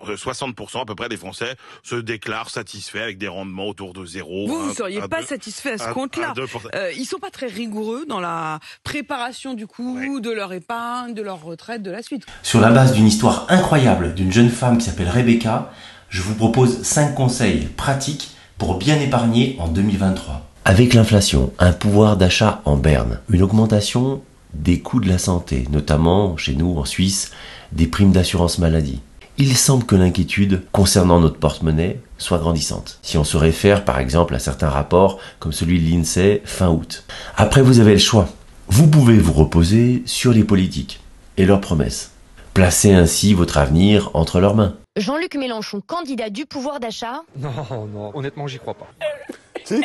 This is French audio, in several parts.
60% à peu près des Français se déclarent satisfaits avec des rendements autour de 0. Vous ne seriez pas satisfait à ce compte-là. Ils sont pas très rigoureux dans la préparation du coup de leur épargne, de leur retraite, de la suite. Sur la base d'une histoire incroyable d'une jeune femme qui s'appelle Rebecca, je vous propose 5 conseils pratiques pour bien épargner en 2023. Avec l'inflation, un pouvoir d'achat en berne, une augmentation des coûts de la santé, notamment chez nous en Suisse, des primes d'assurance maladie. Il semble que l'inquiétude concernant notre porte-monnaie soit grandissante, si on se réfère par exemple à certains rapports comme celui de l'INSEE fin août. Après, vous avez le choix. Vous pouvez vous reposer sur les politiques et leurs promesses. Placez ainsi votre avenir entre leurs mains. Jean-Luc Mélenchon, candidat du pouvoir d'achat? Non, honnêtement, j'y crois pas. Si.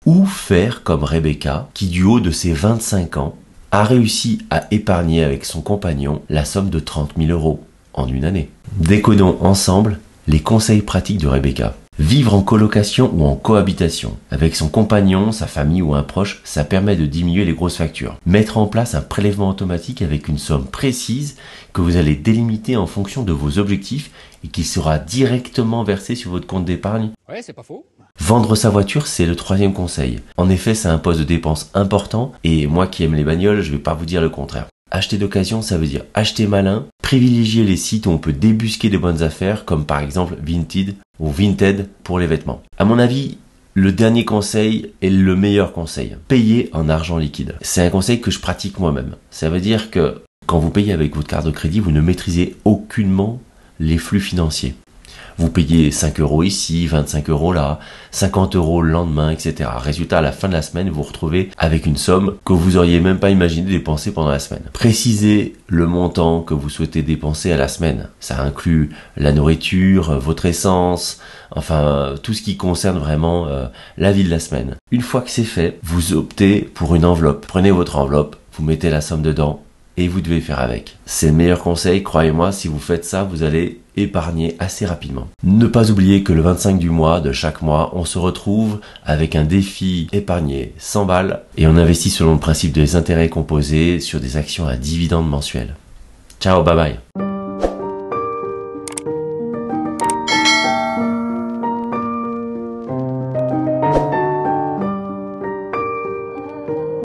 Ou faire comme Rebecca, qui du haut de ses 25 ans, a réussi à épargner avec son compagnon la somme de 30 000 € en une année. Décodons ensemble les conseils pratiques de Rebecca. Vivre en colocation ou en cohabitation. Avec son compagnon, sa famille ou un proche, ça permet de diminuer les grosses factures. Mettre en place un prélèvement automatique avec une somme précise que vous allez délimiter en fonction de vos objectifs et qui sera directement versé sur votre compte d'épargne. Ouais, c'est pas faux. Vendre sa voiture, c'est le 3e conseil. En effet, ça impose de dépenses importantes et moi qui aime les bagnoles, je vais pas vous dire le contraire. Acheter d'occasion, ça veut dire acheter malin, privilégier les sites où on peut débusquer de bonnes affaires, comme par exemple Vinted ou Vinted pour les vêtements. À mon avis, le dernier conseil est le meilleur conseil. Payer en argent liquide. C'est un conseil que je pratique moi-même. Ça veut dire que quand vous payez avec votre carte de crédit, vous ne maîtrisez aucunement les flux financiers. Vous payez 5 € ici, 25 € là, 50 € le lendemain, etc. Résultat, à la fin de la semaine, vous vous retrouvez avec une somme que vous auriez même pas imaginé dépenser pendant la semaine. Précisez le montant que vous souhaitez dépenser à la semaine. Ça inclut la nourriture, votre essence, enfin tout ce qui concerne vraiment la vie de la semaine. Une fois que c'est fait, vous optez pour une enveloppe. Prenez votre enveloppe, vous mettez la somme dedans et vous devez faire avec. C'est le meilleur conseil, croyez-moi, si vous faites ça, vous allez épargner assez rapidement. Ne pas oublier que le 25 du mois, de chaque mois, on se retrouve avec un défi épargné 100 balles et on investit selon le principe des intérêts composés sur des actions à dividendes mensuels. Ciao, bye bye.